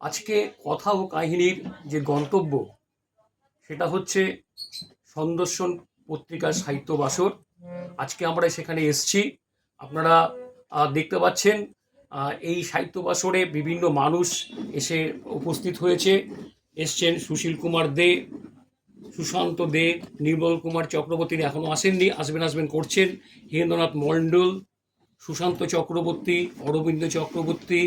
আজকে কথা ও কাহিনীর যে গন্তব্য সেটা হচ্ছে সন্দর্শন পত্রিকার সাহিত্য বাসর। আজকে আমরা সেখানে এসছি। আপনারা দেখতে পাচ্ছেন এই সাহিত্য বাসরে বিভিন্ন মানুষ এসে উপস্থিত হয়েছে। এসছেন সুশীল কুমার দে, সুশান্ত দে, নির্মল কুমার চক্রবর্তী এখনও আসেননি, আসবেন করছেন, হীরেন্দ্রনাথ মণ্ডল, সুশান্ত চক্রবর্তী, অরবিন্দ চক্রবর্তী,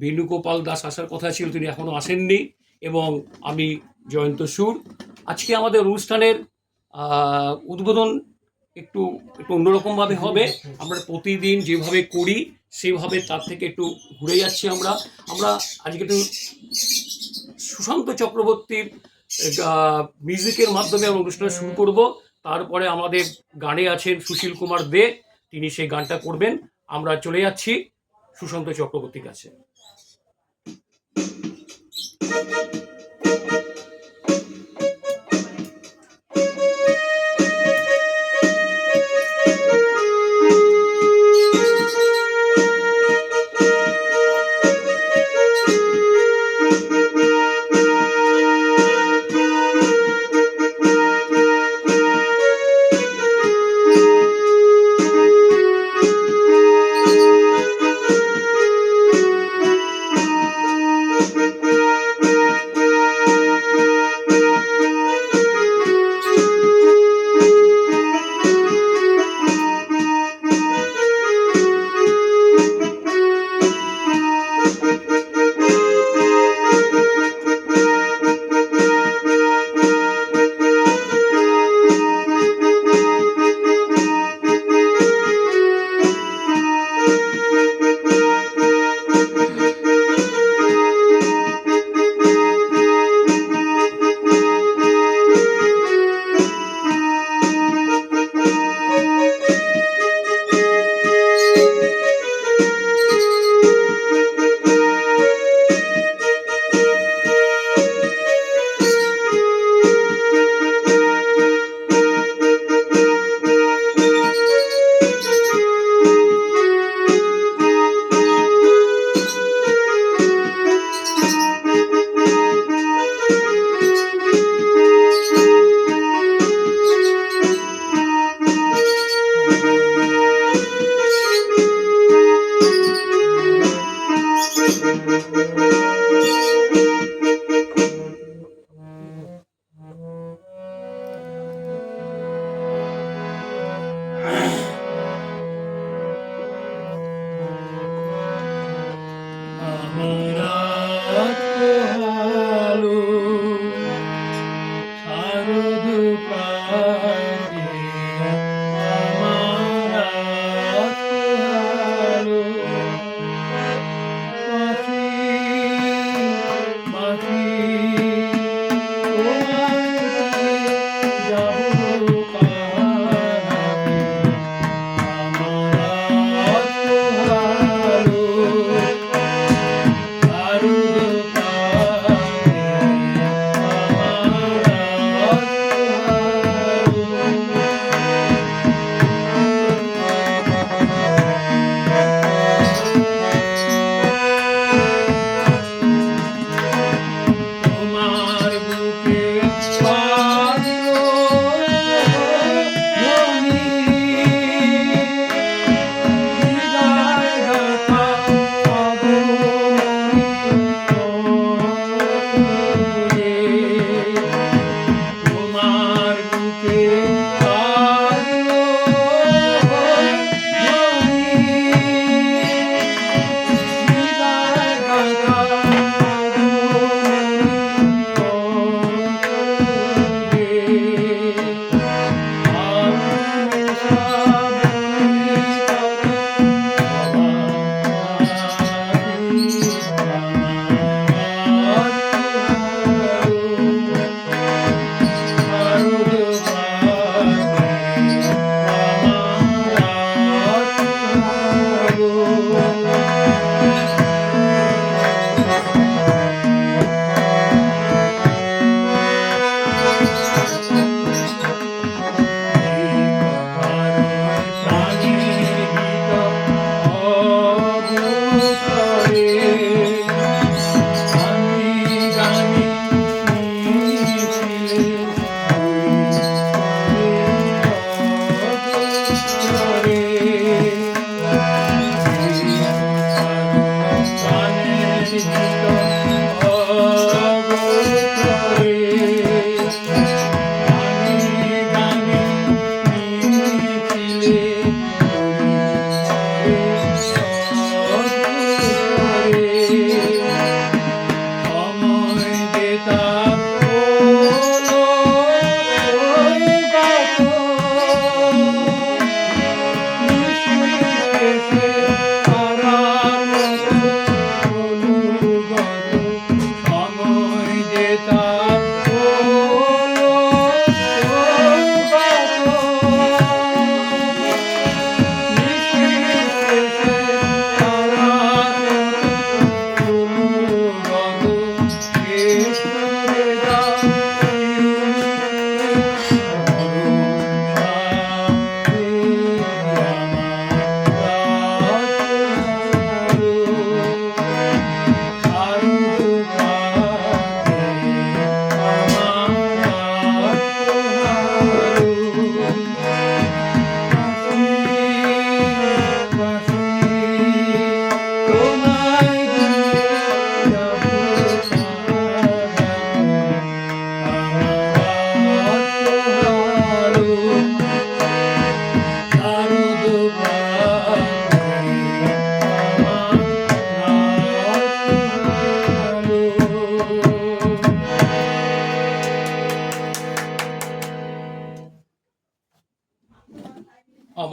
বেণুগোপাল দাস আসার কথা ছিল, তিনি এখনও আসেননি, এবং আমি জয়ন্ত সুর। আজকে আমাদের অনুষ্ঠানের উদ্বোধন একটু একটু অন্যরকমভাবে হবে। আমরা প্রতিদিন যেভাবে করি সেভাবে তার থেকে একটু ঘুরে যাচ্ছি। আমরা আজকে একটু সুশান্ত চক্রবর্তীর মিউজিকের মাধ্যমে আমরা অনুষ্ঠান শুরু করব। তারপরে আমাদের গানে আছেন সুশীল কুমার দে, তিনি সেই গানটা করবেন। আমরা চলে যাচ্ছি সুশান্ত চক্রবর্তীর কাছে।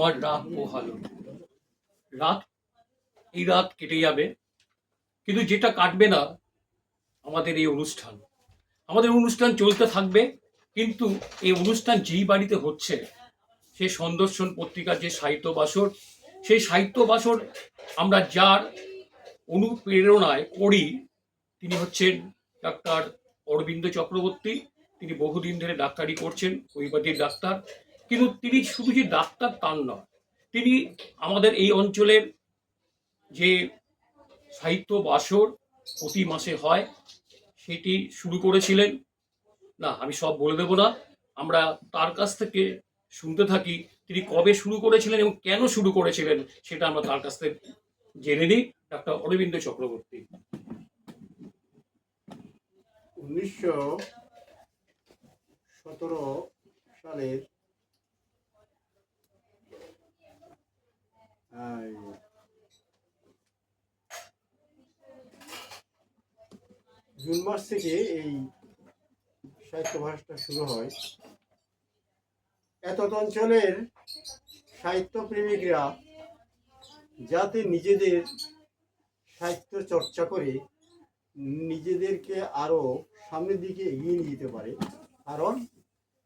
আমার রাত পোহালো। রাত, এই রাত কেটে যাবে, কিন্তু যেটা কাটবে না আমাদের এই অনুষ্ঠান। আমাদের অনুষ্ঠান চলতে থাকবে, কিন্তু এই অনুষ্ঠান যেই বাড়িতে হচ্ছে, সেই সন্দর্শন পত্রিকার যে সাহিত্য বাসর, সেই সাহিত্য বাসর আমরা যার অনুপ্রেরণায় করি, তিনি হচ্ছেন ডাক্তার অরবিন্দ চক্রবর্তী। তিনি বহুদিন ধরে ডাক্তারি করছেন, হোমিওপ্যাথির ডাক্তার। কিন্তু তিনি শুধু যে ডাক্তার তার নয়, তিনি আমাদের এই অঞ্চলের যে সাহিত্য বাসর প্রতি মাসে হয়, সেটি শুরু করেছিলেন। না, আমি সব বলে দেব না, আমরা তার কাছ থেকে শুনতে থাকি তিনি কবে শুরু করেছিলেন এবং কেন শুরু করেছিলেন, সেটা আমরা তার কাছ থেকে জেনে নিই। ডাক্তার অরবিন্দ চক্রবর্তী। 1917 সালের জুন মাস থেকে এই সাহিত্য ভাষাটা শুরু হয়। এত অঞ্চলের সাহিত্য প্রেমিকরা যাতে নিজেদের সাহিত্য চর্চা করে নিজেদেরকে আরো সামনের দিকে এগিয়ে নিয়ে যেতে পারে, কারণ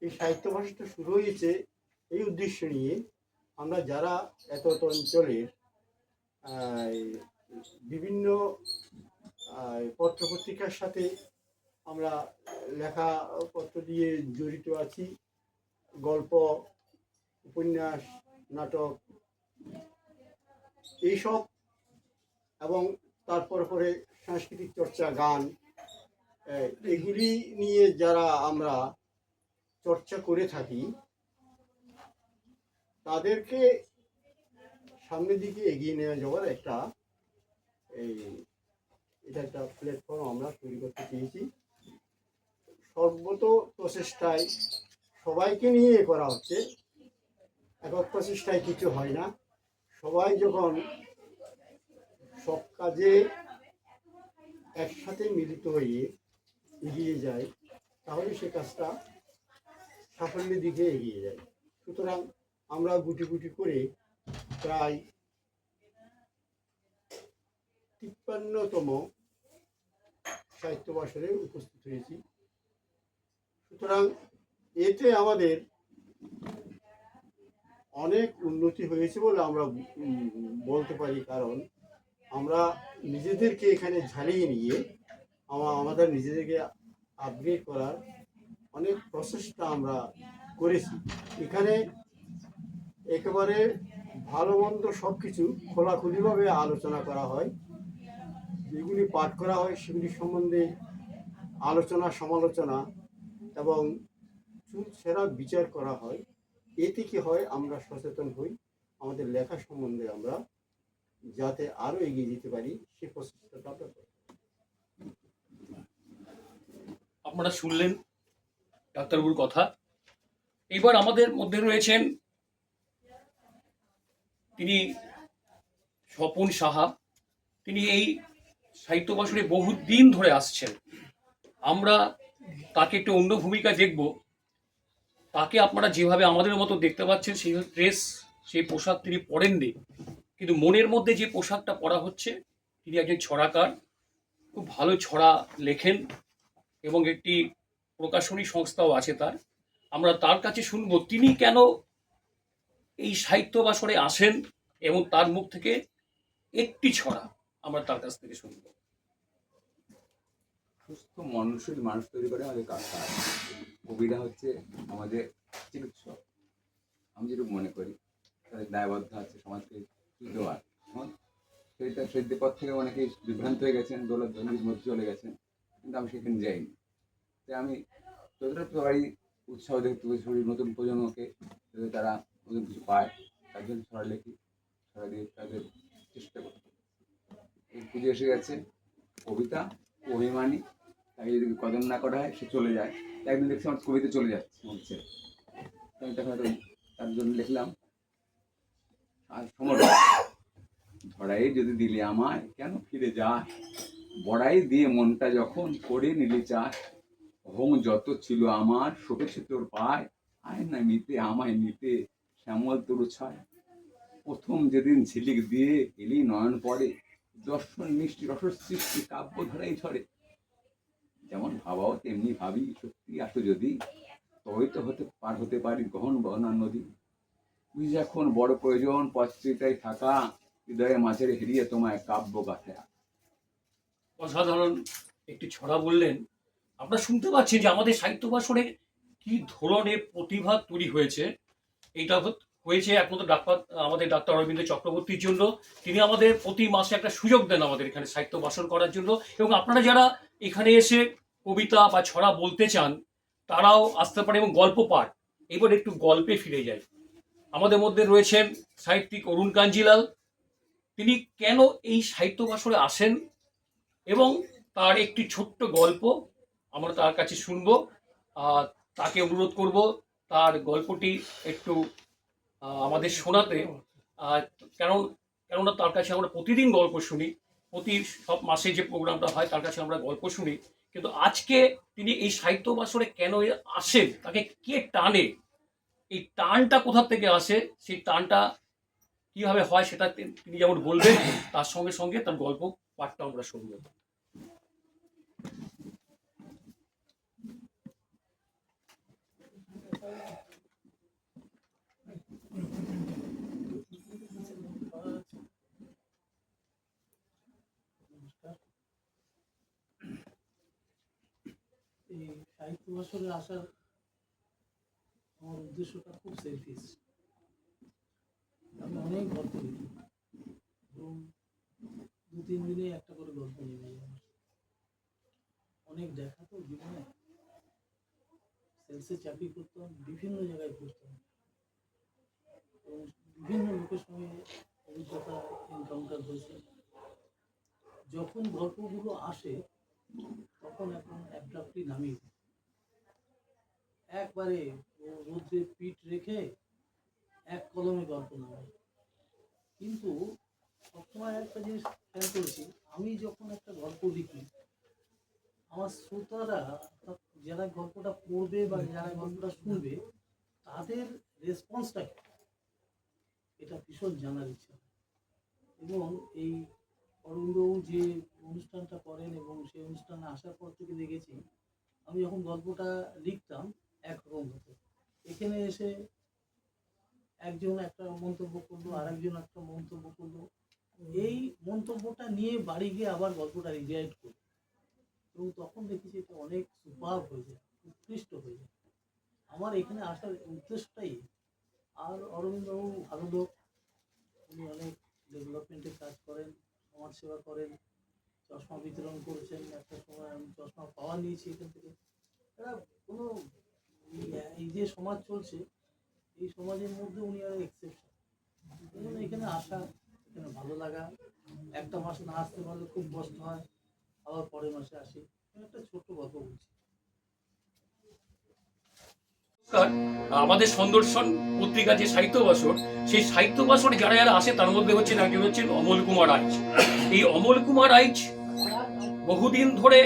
এই সাহিত্য ভাষাটা শুরু হয়েছে এই উদ্দেশ্য নিয়ে। আমরা যারা এত অঞ্চলের বিভিন্ন পত্রপত্রিকার সাথে আমরা লেখাপত্র দিয়ে জড়িত আছি, গল্প, উপন্যাস, নাটক, এইসব, এবং তারপর পরে সাংস্কৃতিক চর্চা, গান, এগুলি নিয়ে যারা আমরা চর্চা করে থাকি, তাদেরকে সামনের দিকে এগিয়ে নিয়ে যাওয়ার এটা একটা প্ল্যাটফর্ম আমরা তৈরি করতে চেয়েছি। সর্বত প্রচেষ্টায় সবাইকে নিয়ে করা হচ্ছে, একক প্রচেষ্টায় কিছু হয় না। সবাই যখন সব কাজে একসাথে মিলিত হয়ে এগিয়ে যায়, তাহলে সে কাজটা সাফল্যের দিকে এগিয়ে যায়। সুতরাং আমরা গুটি গুটি করে প্রায় ৫৩তম সাহিত্য বাসরে উপস্থিত হয়েছি। সুতরাং এতে আমাদের অনেক উন্নতি হয়েছে বলে আমরা বলতে পারি, কারণ আমরা নিজেদেরকে এখানে ঝালিয়ে নিয়ে আমাদের নিজেদেরকে আপগ্রেড করার অনেক প্রচেষ্টা আমরা করেছি। এখানে একেবারে ভালো মন্দ সব কিছু খোলাখুলিভাবে আলোচনা করা হয়, যেগুলি পাঠ করা হয় সেগুলি সম্বন্ধে আলোচনা, সমালোচনা এবং সেরা বিচার করা হয়। এতে কি হয়, আমরা সচেতন হই, আমাদের লেখা সম্বন্ধে আমরা যাতে আরো এগিয়ে যেতে পারি সে প্রচেষ্টাটা আমরা করি। আপনারা শুনলেন ডাক্তারবাবুর কথা। এবার আমাদের মধ্যে রয়েছেন তিনি স্বপন সাহা। তিনি এই সাহিত্য বাসরে বহুদিন ধরে আসছেন। আমরা তাকে একটু অন্য ভূমিকা দেখব। তাকে আপনারা যেভাবে আমাদের মতো দেখতে পাচ্ছেন, সেই ড্রেস, সেই পোশাক তিনি পরেননি, কিন্তু মনের মধ্যে যে পোশাকটা পরা হচ্ছে, তিনি একজন ছড়াকার, খুব ভালো ছড়া লেখেন এবং একটি প্রকাশনী সংস্থাও আছে তার। আমরা তার কাছে শুনবো তিনি কেন এই সাহিত্য বাসরে আসেন এবং তার মুখ থেকে একটি ছড়া আমরা তার কাছ থেকে শুনবো। সুস্থ মননশীল মানুষ তৈরি করে আমাদের কাজ। কবিরা হচ্ছে আমাদের চিকিৎসক, আমি যেটুকু মনে করি তাদের দায়বদ্ধ আছে সমাজকে দেওয়ার। সেই পথ থেকে অনেকেই বিভ্রান্ত হয়ে গেছেন, দৌলতজঙ্গির মধ্যে চলে গেছেন, কিন্তু আমি সেখানে যাইনি। তাই আমি যতটা সবাই উৎসাহ দেখতে পাই নতুন প্রজন্মকে, যাতে তারা নতুন কিছু পায়, তার জন্য ছড়া লেখি, ছড়া দিয়ে তাদের চেষ্টা করি। এই পুজো এসে গেছে, কবিতা অভিমানী, তাকে যদি কদর না করা হয় সে চলে যায়। একদিন দেখছি আমার কবিতা চলে যাচ্ছে হচ্ছে, আমি তখন তার জন্য লিখলাম আর সময় ধরাই যদি দিলে আমায় কেন ফিরে যায়, বড়াই দিয়ে মনটা যখন করে নিলি চাষ, হোম যত ছিল আমার শোকেছে তোর পায়, আয় না নিতে আমায় নিতে শ্যামল তোর ছায়, প্রথম যেদিন ঝিলিক দিয়ে এলি নয়ন পড়ে, দর্শন মিষ্টি রসর সৃষ্টি কাব্য ধারাই ঝরে। যেমন ভাবাও তেমনি ভাবি, সত্যি আসো যদি, তবে তো পার হতে পারি গহন বহনার নদী। তুই এখন বড় প্রয়োজন পত্রিকায় থাকা, হৃদয়ে মাঝের হেরিয়ে তোমায় কাব্য গাথা। অসাধারণ একটি ছড়া বললেন। আপনারা শুনতে পাচ্ছেন যে আমাদের সাহিত্য ভাষণে কি ধরনের প্রতিভা তৈরি হয়েছে। এইটা হয়েছে একমাত্র আমাদের ডাক্তার অরবিন্দ চক্রবর্তীর জন্য। তিনি আমাদের প্রতি মাসে একটা সুযোগ দেন আমাদের এখানে সাহিত্য ভাষণ করার জন্য। এবং আপনারা যারা এখানে এসে কবিতা বা ছড়া বলতে চান তারাও আসতে পারে, এবং গল্প পাঠ। এবার একটু গল্পে ফিরে যাই। আমাদের মধ্যে রয়েছেন সাহিত্যিক অরুণ কাঞ্জিলাল। তিনি কেন এই সাহিত্য ভাষণে আসেন এবং তার একটি ছোট্ট গল্প আমরা তার কাছে শুনবো। তাকে অনুরোধ করব তার গল্পটি একটু আমাদের শোনাতে। কেননা তার কাছে আমরা প্রতিদিন গল্প শুনি, প্রতি সব মাসে যে প্রোগ্রামটা হয় তার কাছে আমরা গল্প শুনি। কিন্তু আজকে তিনি এই সাহিত্য ভাষণে কেন আসেন, তাকে কে টানে, এই টানটা কোথা থেকে আসে, সেই টানটা কিভাবে হয় সেটা তিনি যেমন বলবেন, তার সঙ্গে সঙ্গে তার গল্প পাঠটা আমরা শুনবো। এই সাহিত্য ভাষণে আসার আমার উদ্দেশ্যটা খুব সেলফিশ। আমি অনেক গল্প লিখি এবং 2-3 দিনে একটা করে গল্প নেমে যায় আমার। অনেক দেখা তো জীবনে, সেলসে চাকরি করতাম, বিভিন্ন জায়গায় পড়তাম এবং বিভিন্ন লোকের সঙ্গে অভিজ্ঞতা এনকাউন্টার হয়েছে। যখন গল্পগুলো আসে তখন এখন অ্যাবড্রাক্টলি নামিয়ে দিই, একবারে রোদ্রে পিঠ রেখে এক কলমে গল্প নামাই। কিন্তু সবসময় একটা জিনিস খেয়াল করেছি, আমি যখন একটা গল্প লিখি আমার শ্রোতারা, যারা গল্পটা পড়বে বা যারা গল্পটা শুনবে, তাদের রেসপন্সটা কি, এটা ভীষণ জানার ইচ্ছা। এবং এই অরবিন্দবাবু যে অনুষ্ঠানটা করেন এবং সেই অনুষ্ঠানে আসার পর থেকে দেখেছি, আমি যখন গল্পটা লিখতাম একরকম হতো, এখানে এসে একজন একটা মন্তব্য করলো, আর একজন একটা মন্তব্য করলো, এই মন্তব্যটা নিয়ে বাড়ি গিয়ে আবার গল্পটা রিরাইট করি এবং তখন দেখেছি এটা অনেক সুপার হয়ে যায়, উৎকৃষ্ট হয়ে যায়। আমার এখানে আসার উদ্দেশ্যটাই। আর অরবিন্দবাবু ভালো লোক, উনি অনেক ডেভেলপমেন্টের কাজ করেন, সমাজসেবা করেন, চশমা বিতরণ করেছেন। একটা সময় আমি চশমা পাওয়া নিয়েছি এখান থেকে। এরা কোনো এই যে সমাজ চলছে, এই সমাজের মধ্যে উনি আর এক্সেপশন। এই জন্য এখানে আসা, এখানে ভালো লাগা। একটা মাস না আসতে পারলে খুব কষ্ট হয়, আবার পরের মাসে আসি। একটা ছোট্ট গল্প বলছি। আমাদের সন্দর্শন পত্রিকা যে সাহিত্য ভাষণ, সেই সাহিত্য ভাষণে যারা যারা আসে তার মধ্যে একজন হচ্ছেন অমল কুমার আইচ। এই অমল কুমার আইচ বহুদিন ধরে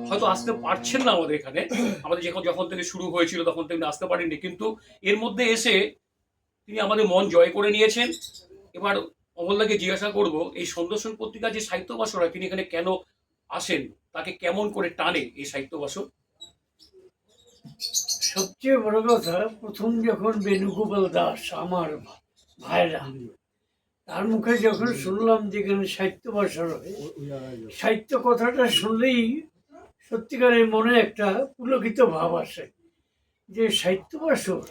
হয়তো আসতে পারছেন না আমাদের এখানে। আমাদের যখন থেকে শুরু হয়েছিল তখন তিনি আসতে পারেননি, কিন্তু এর মধ্যে এসে তিনি আমাদের মন জয় করে নিয়েছেন। এবার অমলদাকে জিজ্ঞাসা করব, এই সন্দর্শন পত্রিকা যে সাহিত্য ভাষণ হয় তিনি এখানে কেন আসেন, তাকে কেমন করে টানে এই সাহিত্য ভাষণ? সবচেয়ে বড় কথা, প্রথম যখন বেণুগোপাল দাস আমার ভাইরা, তার মুখে যখন শুনলাম যেখানে সাহিত্য ভাষণ হয়, সাহিত্য কথাটা শুনলেই সত্যিকারের মনে একটা পুলকিত ভাব আসে যে সাহিত্য ভাষণ।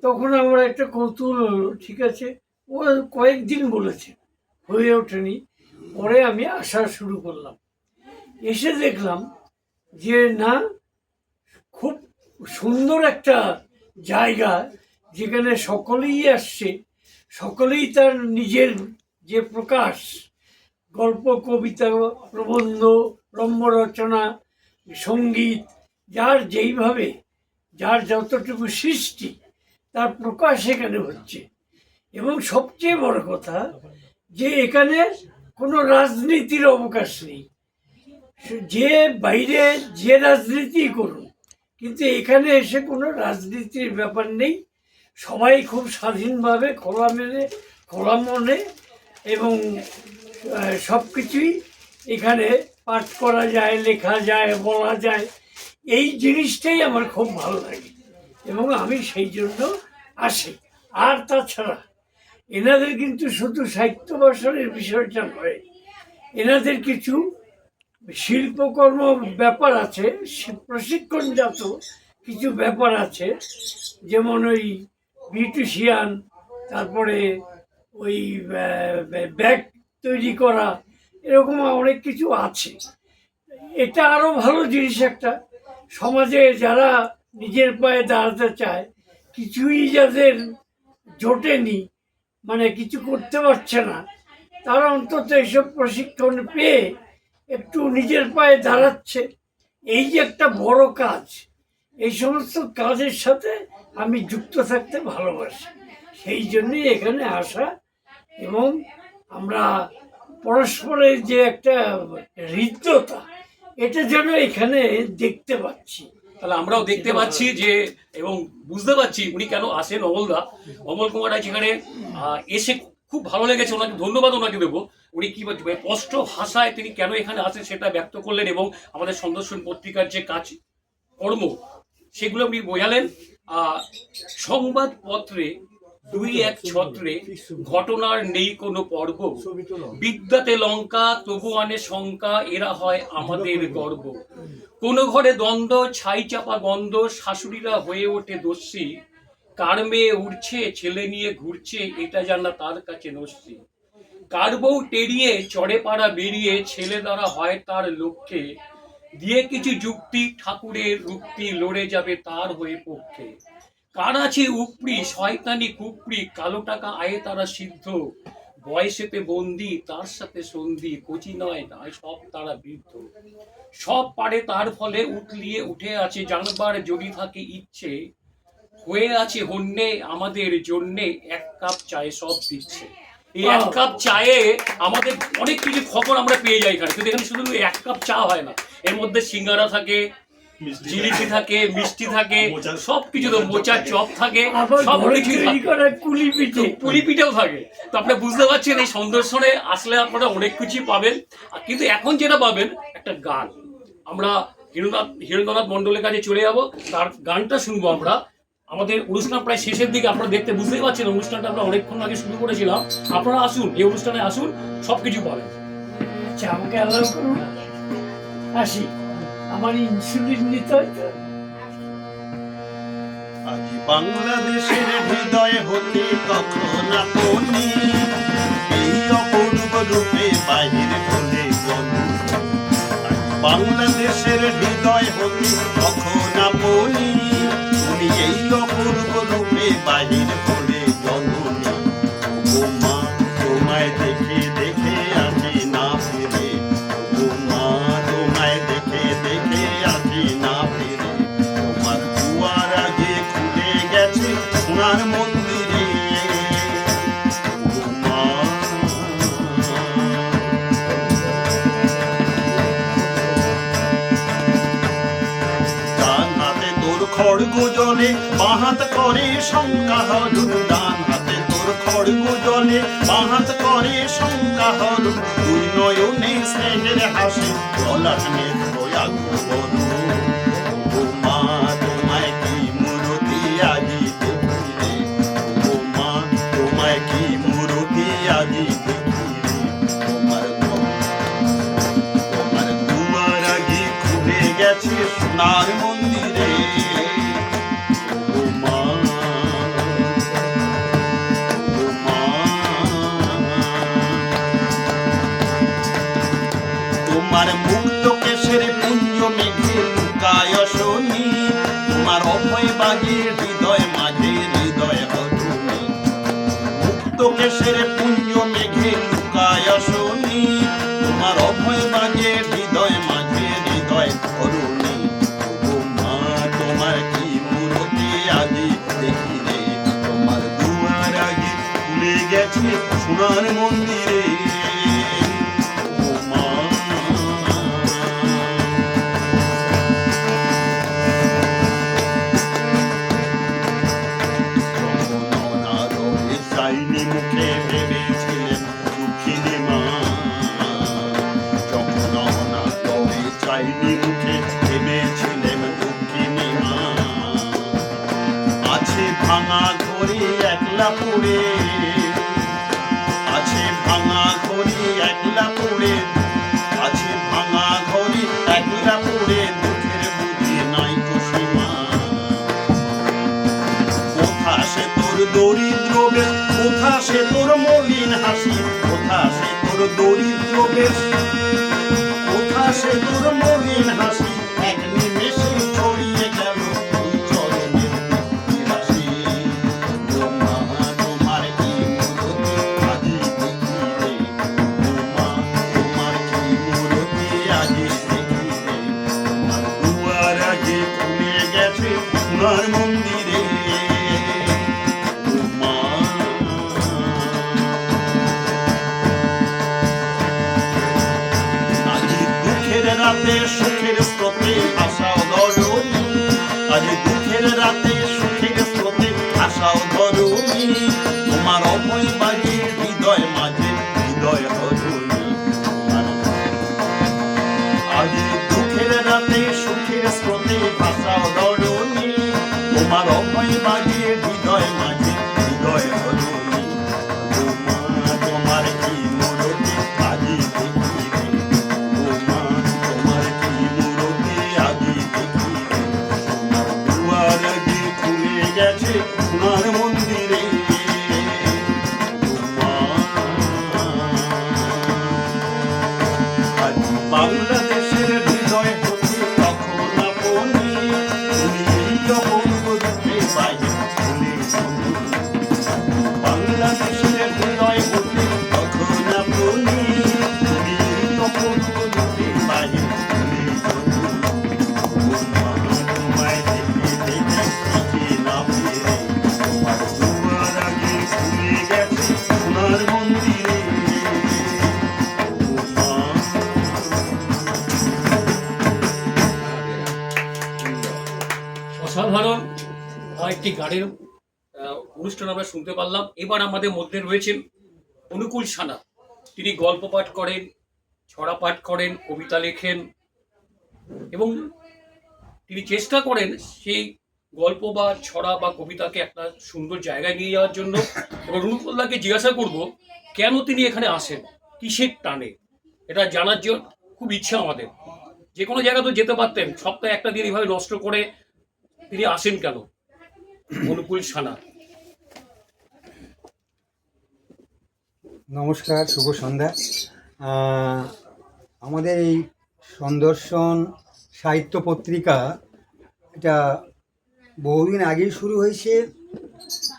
তখন আমার একটা কৌতূহল হলো, ঠিক আছে, ও কয়েকদিন বলেছে, হয়ে ওঠেনি। পরে আমি আসা শুরু করলাম, এসে দেখলাম যে না, খুব সুন্দর একটা জায়গা যেখানে সকলেই আসছে, সকলেই তার নিজের যে প্রকাশ, গল্প, কবিতা, প্রবন্ধ, রম্য রচনা, সঙ্গীত, যার যেইভাবে যার যতটুকু সৃষ্টি তার প্রকাশ এখানে হচ্ছে। এবং সবচেয়ে বড় কথা যে এখানে কোনো রাজনীতির অবকাশ নেই। যে বাইরে যে রাজনীতি করুন, কিন্তু এখানে এসে কোনো রাজনীতির ব্যাপার নেই। সবাই খুব স্বাধীনভাবে খোলামেলে খোলা মনে এবং সব কিছুই এখানে পাঠ করা যায়, লেখা যায়, বলা যায়। এই জিনিসটাই আমার খুব ভালো লাগে এবং আমি সেই জন্য আসি। আর তাছাড়া এনাদের কিন্তু শুধু সাহিত্য ভাষণের বিষয়টা নয়, এনাদের কিছু শিল্পকর্ম ব্যাপার আছে, প্রশিক্ষণজাত কিছু ব্যাপার আছে, যেমন ওই বিউটিশিয়ান, তারপরে ওই ব্যাগ তৈরি করা, এরকম অনেক কিছু আছে। এটা আরো ভালো জিনিস একটা। সমাজে যারা নিজের পায়ে দাঁড়াতে চায়, কিছুই যাদের জোটেনি, মানে কিছু করতে পারছে না, তারা অন্তত এইসব প্রশিক্ষণ পেয়ে একটু নিজের পায়ে দাঁড়াচ্ছে। এই যে একটা বড় কাজ, এই সমস্ত কাজের সাথে আমি যুক্ত থাকতে ভালোবাসি, সেই জন্যই এখানে আসা। এবং আমরা পরস্পরের যে একটা হৃদ্যতা, এটা যেন এখানে দেখতে পাচ্ছি। তাহলে আমরাও দেখতে পাচ্ছি যে এবং বুঝতে পারছি উনি কেন আসেন। অমল কুমার রায় যেখানে এসে খুব ভালো লেগেছে, ওনাকে ধন্যবাদ ওনাকে দেবো। উনি কি স্পষ্ট ভাষায় তিনি কেন এখানে আসেন সেটা ব্যক্ত করলেন এবং আমাদের সন্দর্শন পত্রিকার যে কাজ কর্ম সেগুলো উনি বোঝালেন। সংবাদপত্রে 2-1 ছত্রে ঘটনার নেই কোনো পর্ব, বিদ্যাতে লঙ্কা তবু আনে শঙ্কা, এরা হয় আমাদের গর্ব। কোনো ঘরে দ্বন্দ্ব, ছাই চাপা গন্ধ, শাশুড়িরা হয়ে ওঠে দস্যি, কার মেয়ে উঠছে ছেলে নিয়ে ঘুরছে, এটা জানা তার কাছে নস্যি। কার বউ টেরিয়ে চড়ে পাড়া বেরিয়ে, ছেলে দ্বারা হয় তার লক্ষ্যে, দিয়ে কিছু যুক্তি ঠাকুরের রুক্তি, লড়ে যাবে তার হয়ে পক্ষে। কার আছে উপরি শয়তানি কুপরি, কালো টাকা আয়ে তারা সিদ্ধ, বয়সেতে বন্দি তার সাথে সন্ধি, কচি নয় নয় সব তারা বৃদ্ধ। সব পারে তার ফলে উঠলিয়ে উঠে আছে, জানবার যদি থাকে ইচ্ছে, হয়ে আছে হন্যে আমাদের জন্যে, 1 কাপ চায়ে সব দিচ্ছে। এই 1 কাপ চায়ে আমাদের অনেক কিছু খবর আমরা পেয়ে যাই এখানে। কিন্তু এখানে শুধু 1 কাপ চা হয় না, এর মধ্যে সিঙ্গারা থাকে, জিলিপি থাকে, মিষ্টি থাকে, সবকিছু তো মোচার চপ থাকে, সবকিছু পুলি পিঠেও থাকে। তো আপনারা বুঝতে পারছেন এই সন্দর্শনে আসলে আপনারা অনেক কিছুই পাবেন। কিন্তু এখন যেটা পাবেন একটা গান। আমরা হীরেন্দ্রনাথ মণ্ডলের কাছে চলে যাব, তার গানটা শুনবো আমরা। আমাদের অনুষ্ঠান প্রায় শেষের দিকে, আপনারা দেখতে বুঝতেই পারছেন অনুষ্ঠানটা আমরা অনেকক্ষণ আগে শুরু করেছিলাম। আপনারা আসুন, এই অনুষ্ঠানে আসুন, সবকিছু পাবেন। আচ্ছা, আমাকে অ্যালাউ করুন, আসি। আমার ইনসুলিন নিতে হয় তো। আজ বাংলাদেশের হৃদয়ে হতে কখন আপনি এই অপূর্ব রূপে বাহির হলে বলুন। আজ বাংলাদেশের হৃদয় হতে কখন আপনি উনি এই অপূর্ব রূপে বাহির হলে জননী। ও মা তোমায় দেখে দেখে আসি না ফিরে, ও মা তোমায় দেখে দেখে আসি না ফিরে। তোমার দুয়ার আগে খুলে গেছে সোনার মন্দিরে, ও মা। ডান হাতে তোর খড়গ জলে, বাঁ হাত করে শঙ্কা হরণ। ডান হাতে তোর খড়গ জলে, বাঁ হাত করে শঙ্কা হরণ। দুই নয়নে স্নেহের হাসি, ললাট নেত্র আগুন। ও মা তোমায় কি মূরতি আজি দেখি রে, ও মা তোমায় কি মূরতি আজি দেখি রে। তোমার দুয়ার আগে খুলে গেছে সোনার মন্দিরে, ও মা, ও মা। তোমার মুক্ত কেশের পুঞ্জ মেঘে লুকায় শনি, তোমার অভয় বাগে হৃদয় মাঝে হৃদয় অরুণী। মুক্ত কেশের পুঞ্জ মেঘে লুকায় শনি, তোমার অভয় বাগে হৃদয় মাঝে হৃদয় অরুণী। ও মা তোমার কি মূরতি আজি দেখি রে, তোমার দুয়ার আগে খুলে গেছে সোনার মন্দিরে, ও মা। হয়নি মুখে ভেবেছিলেন দুঃখিনী মা। আছে ভাঙা ঘরে একলা পড়ে, আছে ভাঙা ঘরে একলা পড়ে, আছে ভাঙা ঘরে একলা পড়ে, দুঃখের বুঝি নাই তো সীমা। কোথা সে তোর দরিদ্র বেশ, কোথা সে তোর মলিন হাসি, কোথা সে তোর দরিদ্র বেশ, কোথা সে তোর মলিন হাসি, এক নিমেষে ছড়িয়ে গেল তুই চরণের রাশি। ও মা তোমার কি মূরতি আজি দেখি রে, ও মা তোমার কি মূরতি আজি দেখি রে, তোমার দুয়ার আগে খুলে গেছে সোনার মন্দিরে। ও মা আজি দুঃখের রাতে সুখের স্রোতে আশাও ধরণী, আজ দুঃখের রাতে সুখের স্রোতে আশাও ধরণী, তোমার অভয় বাজে হৃদয় মাঝে হৃদয় হরণী। আজ দুঃখের রাতে সুখের স্রোতে আশাও ধরণী, তোমার অভয় বাজে হৃদয় মাঝে হৃদয় হরণী। ও মা তোমার কি মূরতি আজি দেখি রে, ও মা তোমার কি মূরতি আজি দেখি রে, তোমার দুয়ার আগে খুলে গেছে সোনার মন্দিরে। ও মা আজ বাংলাদেশের হৃদয় হতে তখন আপনি, তুমি যখন বুঝতে বাইরে ভুলে শুনি। বাংলাদেশের হৃদয় হতে তখন আপনি, তুমি তখন বুঝতে বাইরে ভুলে শুনি। ও মা তোমায় দেখে দেখে আঁকে না ফিরে, তোমার দুয়ার আগে খুলে গেছে সোনার মন্দিরে। ও মা অসাধারণ একটি গানের অনুষ্ঠান আমরা শুনতে পারলাম। এবার আমাদের মধ্যে রয়েছেন অনুকূল সানা। তিনি গল্প পাঠ করেন, ছড়া পাঠ করেন, কবিতা লেখেন এবং তিনি চেষ্টা করেন সেই গল্প বা ছড়া বা কবিতাকে একটা সুন্দর জায়গায় নিয়ে যাওয়ার জন্য। এবার অনুকূলদাকে জিজ্ঞাসা করব কেন তিনি এখানে আসেন, কিসের টানে, এটা জানার জন্য খুব ইচ্ছা আমাদের। যে কোনো জায়গা তো যেতে পারতেন, সপ্তাহে একটা দিন এইভাবে নষ্ট করে তিনি আসেন কেন? অনুকূল সানা। নমস্কার, শুভ সন্ধ্যা। আমাদের এই সন্দর্শন সাহিত্য পত্রিকা এটা বহুদিন আগেই শুরু হয়েছে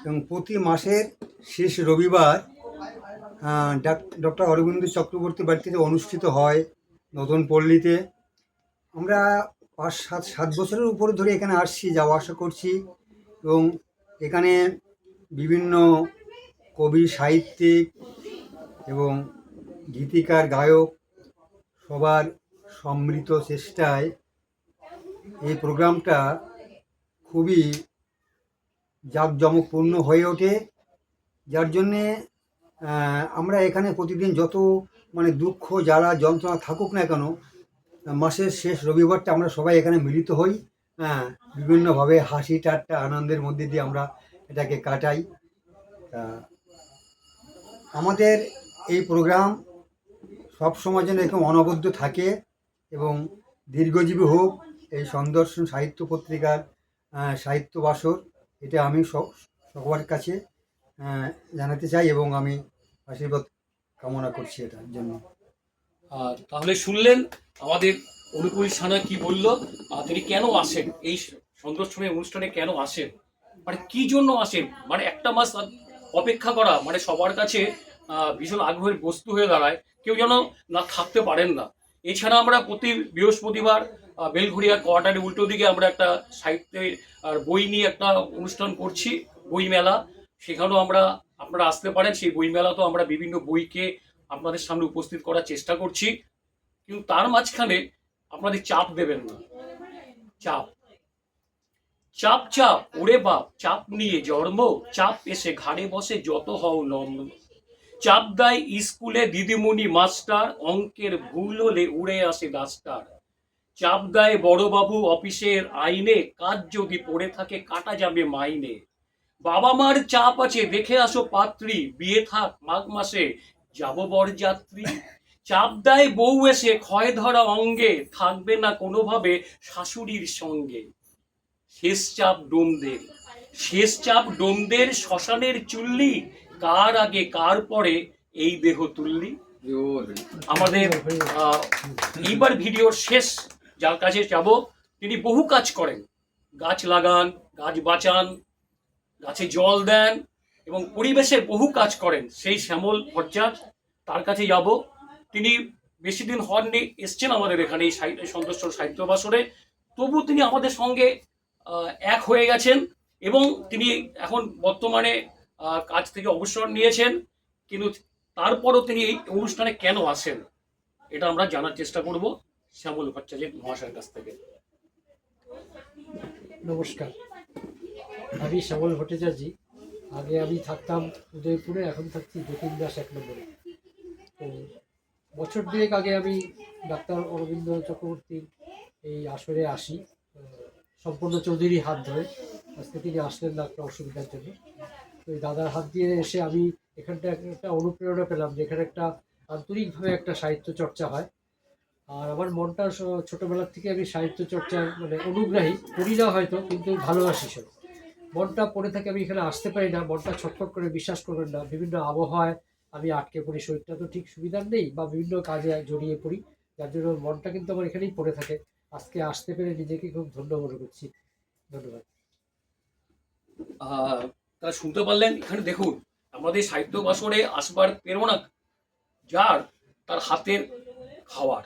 এবং প্রতি মাসের শেষ রবিবার ডক্টর অরবিন্দ চক্রবর্তী বাড়িতে অনুষ্ঠিত হয় নতুন পল্লীতে। আমরা 5-7 বছরের উপরে ধরে এখানে আসছি, যাওয়া আসা করছি এবং এখানে বিভিন্ন কবি, সাহিত্যিক এবং গীতিকার, গায়ক সবার সম্মিলিত চেষ্টায় এই প্রোগ্রামটা খুবই জাঁকজমকপূর্ণ হয়ে ওঠে, যার জন্যে আমরা এখানে প্রতিদিন যত দুঃখ, জ্বালা, যন্ত্রণা থাকুক না কেন, মাসের শেষ রবিবারটা আমরা সবাই এখানে মিলিত হই। বিভিন্নভাবে হাসি ঠাট্টা আনন্দের মধ্যে দিয়ে আমরা এটাকে কাটাই। আমাদের এই প্রোগ্রাম সবসময় যেন এরকম অনবদ্য থাকে এবং দীর্ঘজীবী হোক এই সন্দর্শন সাহিত্য পত্রিকার সাহিত্য বাসর, এটা আমি সবার কাছে জানাতে চাই এবং আমি আশীর্বাদ কামনা করছি এটার জন্য। তাহলে শুনলেন আমাদের অনুকূল সানা কি বলল, তিনি কেন আসেন, এই সন্দর্শনের অনুষ্ঠানে কেন আসেন, কি জন্য আসেন। একটা মাস অপেক্ষা করা সবার কাছে ভীষণ আগ্রহের বস্তু হয়ে দাঁড়ায়, কেউ যেন না থাকতে পারেন না। এছাড়া আমরা প্রতি বৃহস্পতিবার বেলঘড়িয়া কোয়ার্টারের উল্টো দিকে আমরা একটা সাহিত্যের আর বই নিয়ে একটা অনুষ্ঠান করছি, বই মেলা। সেখানেও আপনারা আসতে পারেন। সেই বই মেলাতেও আমরা বিভিন্ন বইকে আপনাদের সামনে উপস্থিত করার চেষ্টা করছি, কিন্তু তার মাঝখানে আপনাদের চাপ দেবেন না। চাপ চাপ চাপ ওরে বাপ, চাপ নিয়ে জন্ম, চাপ এসে ঘাড়ে বসে যত হও নম্র। চাপ দেয় স্কুলে দিদিমণি মাস্টার, অঙ্কের ভুল হলে উড়ে আসে ডাস্টার। চাপ দেয় বড়বাবু অফিসের আইনে, কাজ যদি পড়ে থাকে কাটা যাবে মাইনে। বাবা মার চাপ আছে দেখে আসো পাত্রী, বিয়ে থাক মাঘ মাসে যাব বরযাত্রী। চাপ দেয় বউ এসে ক্ষয় ধরা অঙ্গে, থাকবে না কোনোভাবে শাশুড়ির সঙ্গে। শেষ চাপ ডোমদের, শেষ চাপ ডোমদের, শ্মশানের চুল্লি, কার আগে কার পরে এই দেহ তুল্লি। আমাদের এইবার ভিডিওর শেষ যার কাছে যাব, তিনি বহু কাজ করেন, গাছ লাগান, গাছ বাঁচান, গাছে জল দেন এবং পরিবেশের বহু কাজ করেন, সেই শ্যামল ভট্টাচার্য, তার কাছে যাব। তিনি বেশি দিন হননি, এসছেন আমাদের এখানে এই সন্দর্শন সাহিত্য বাসরে, তবু তিনি আমাদের সঙ্গে এক হয়ে গেছেন এবং তিনি এখন বর্তমানে কাজ থেকে অবসর নিয়েছেন, কিন্তু তারপরও তিনি এই অনুষ্ঠানে কেন আসেন এটা আমরা জানার চেষ্টা করব শ্যামল ভট্টাচার্য মহাশয়ের কাছ থেকে। নমস্কার, আমি শ্যামল ভট্টাচার্য। আগে আমি থাকতাম উদয়পুরে, এখন থাকছি যতীন দাস 1 নম্বরে। তো বছর দুয়েক আগে আমি ডাক্তার অরবিন্দ চক্রবর্তীর এই আসরে আসি, সম্পূর্ণ চৌধুরী হাত ধরে। আজকে তিনি আসলেন না একটা অসুবিধার জন্য। তো এই দাদার হাত দিয়ে এসে আমি এখানটা একটা অনুপ্রেরণা পেলাম যে এখানে একটা আন্তরিকভাবে একটা সাহিত্য চর্চা হয়। আর আমার মনটা ছোটোবেলার থেকে আমি সাহিত্য চর্চার মানে অনুগ্রাহী, করি না হয়তো, কিন্তু ভালোবাসি সব। মনটা পড়ে থাকে, আমি এখানে আসতে পারি না, মনটা ছটফট করে, বিশ্বাস করবেন না, বিভিন্ন আবহাওয়ায় আমি আটকে পড়ি, শরীরটা তো ঠিক সুবিধার নেই, বা বিভিন্ন কাজে জড়িয়ে পড়ি, যার জন্য মনটা কিন্তু আমার এখানেই পড়ে থাকে। আজকে আসতে পেরে নিজেকে খুব ধন্য মনে করছি। ধন্যবাদ। তারা শুনতে পারলেন, এখানে দেখুন আমাদের সাহিত্য বাসরে আসবার প্রেরণা যার, তার হাতের খাওয়ার।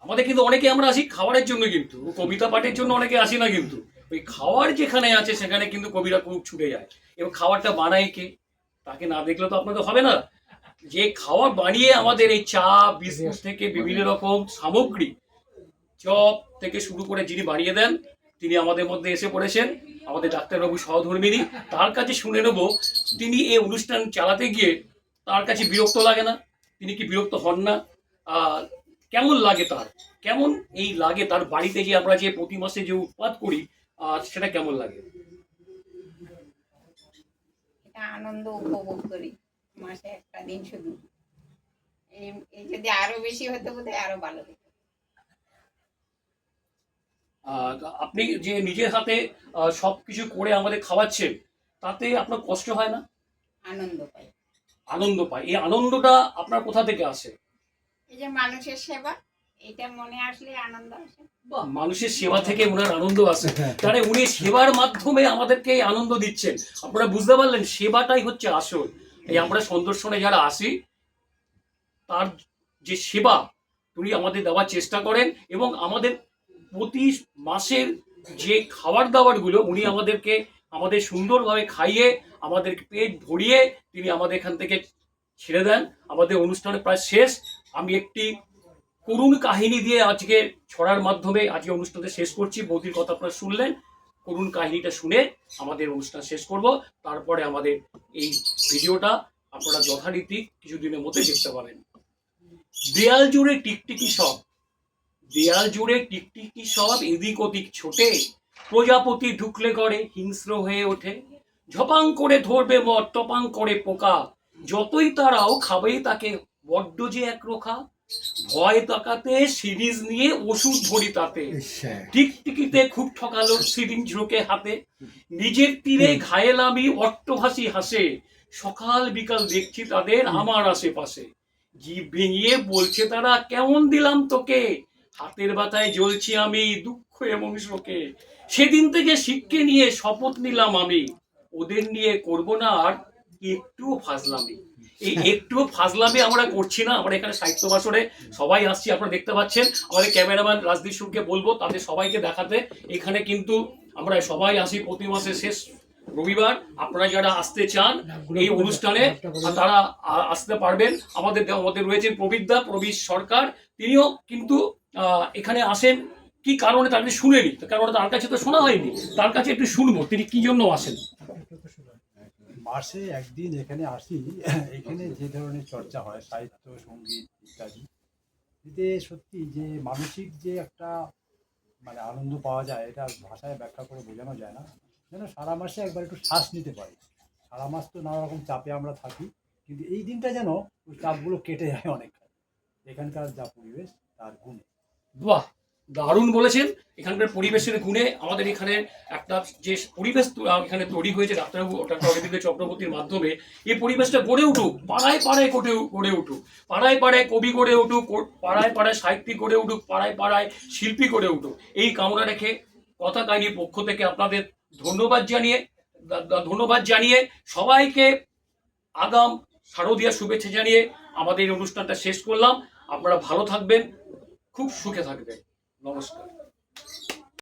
আমাদের কিন্তু অনেকে আমরা আসি খাওয়ারের জন্য, কিন্তু কবিতা পাঠের জন্য অনেকে আসি না, কিন্তু ওই খাওয়ার যেখানে আছে সেখানে কিন্তু কবিরা খুব ছুটে যায়। এবং খাবারটা বানায় কে, তাকে না দেখলে তো আপনাদের হবে না। যে খাবার বানিয়ে আমাদের এই চা বিস্কুট থেকে বিভিন্ন রকম সামগ্রী, চপ থেকে শুরু করে যিনি বানিয়ে দেন, তিনি আমাদের মধ্যে এসে পড়েছেন, আমাদের ডাক্তারবাবু সহধর্মিনী। তার কাছে শুনে নেব, তিনি এই অনুষ্ঠান চালাতে গিয়ে তার কাছে বিরক্ত লাগে না? তিনি কি বিরক্ত হন না? কেমন লাগে তার, কেমন এই লাগে তার বাড়িতে যে আমরা যে প্রতি মাসে যে উৎপাদ করি, সেটা কেমন লাগে? এটা আনন্দ উপভোগ করি মাসে একটা দিন শুধু। এই যদি আরো বেশি হতো বোধহয় আরো ভালো হতো। আপনি যে নিজের হাতে সবকিছু করে আমাদের খাওয়াচ্ছেন, তাতে আপনার কষ্ট হয় না? আনন্দ পাই। আনন্দ পাই। এই আনন্দটা আপনার কোথা থেকে আসে? এই যে মানুষের সেবা, এটা মনে আসলে আনন্দ আসে। মানুষের সেবা থেকে ওনার আনন্দ আসে, তাহলে উনি সেবার মাধ্যমে আমাদেরকে এই আনন্দ দিচ্ছেন। আপনারা বুঝতে পারলেন, সেবাটাই হচ্ছে আসল। এই আমরা সন্দর্শনে যারা আসি, তার যে সেবা উনি আমাদের দেওয়ার চেষ্টা করেন, এবং আমাদের প্রতি মাসের যে খাবার দাবারগুলো উনি আমাদেরকে আমাদের সুন্দরভাবে খাইয়ে আমাদের পেট ভরিয়ে তিনি আমাদের এখান থেকে ছেড়ে দেন। আমাদের অনুষ্ঠানে প্রায় শেষ। আমি একটি করুণ কাহিনী দিয়ে আজকে ছড়ার মাধ্যমে আজকে অনুষ্ঠানটা শেষ করছি। বৌদির কথা আপনারা শুনলেন, করুণ কাহিনীটা শুনে আমাদের অনুষ্ঠান শেষ করব। তারপরে আমাদের এই ভিডিওটা আপনারা যথারীতি কিছুদিনের মধ্যে দেখতে পাবেন। দেয়াল জুড়ে টিকটিকি সব, দেয়াল জুড়ে টিকটিকি সব এদিক ওদিক ছোটে, প্রজাপতি ঢুকলে করে হিংস্র হয়ে ওঠে। ঝপাং করে ধরবে মদ, টপাং করে পোকা, যতই তারাও খাবেই তাকে বড্ড যে এক রোখা। ভয় তাকাতে সিরিজ নিয়ে ওষুধ ভরি তাতে, টিকটিকিতে খুব ঠকালো সিরিঞ্জ ঝোঁকে হাতে। নিজের তীরে ঘায়েল আমি অট্টহাসি হাসে, সকাল বিকাল দেখছি তাদের আমার আশেপাশে। জিভ ভেঙিয়ে বলছে তারা কেমন দিলাম তোকে, হাতের ব্যথায় জ্বলছি আমি দুঃখ এবং শোকে। সেদিন থেকে শিক্ষে নিয়ে শপথ নিলাম আমি, ওদের নিয়ে করব না আর একটু ফাজলামি। এই একটু ফাজলামি আমরা করছি না। আমরা এখানে সাহিত্য বাসরে সবাই আসছি, আপনারা দেখতে পাচ্ছেন। আমাদের ক্যামেরাম্যান রাজদীপ সুরকে বলবো তাদের সবাইকে দেখাতে। এখানে কিন্তু আমরা সবাই আসি প্রতি মাসের শেষ রবিবার। আপনারা যারা আসতে চান এই অনুষ্ঠানে তারা আসতে পারবেন। আমাদের রয়েছেন প্রবীর সরকার, তিনিও কিন্তু এখানে আসেন। কি কারণে তাকে শুনেনি, কারণ তার কাছে তো শোনা হয়নি, তার কাছে একটু শুনবো তিনি কি জন্য আসেন। মাসে একদিন এখানে আসি। এখানে যে ধরনের চর্চা হয় সাহিত্য, সঙ্গীত ইত্যাদি, এতে সত্যি যে মানসিক যে একটা মানে আনন্দ পাওয়া যায়, এটা ভাষায় ব্যাখ্যা করে বোঝানো যায় না। যেন সারা মাসে একবার একটু শ্বাস নিতে পারি। সারা মাস তো নানা রকম চাপে আমরা থাকি, কিন্তু এই দিনটা যেন ওই চাপগুলো কেটে যায় অনেকটা, এখানকার যা পরিবেশ তার গুণে। বাহ, দারুণ বলেছেন। এখানকার পরিবেশের গুণে আমাদের এখানে একটা যে পরিবেশ এখানে তৈরি হয়েছে ডাক্তারবাবু ডক্টর অরবিন্দ চক্রবর্তীর মাধ্যমে, এই পরিবেশটা গড়ে উঠুক, পাড়ায় পাড়ায় গড়ে উঠুক, পাড়ায় পাড়ায় কবি গড়ে উঠুক, পাড়ায় পাড়ায় সাহিত্যিক গড়ে উঠুক, পাড়ায় পাড়ায় শিল্পী গড়ে উঠুক, এই কামনা রেখে কথা কাহিনীর পক্ষ থেকে আপনাদের ধন্যবাদ জানিয়ে সবাইকে আগাম শারদীয়া শুভেচ্ছা জানিয়ে আমাদের এই অনুষ্ঠানটা শেষ করলাম। আপনারা ভালো থাকবেন, খুব সুখে থাকবেন। নমস্কার।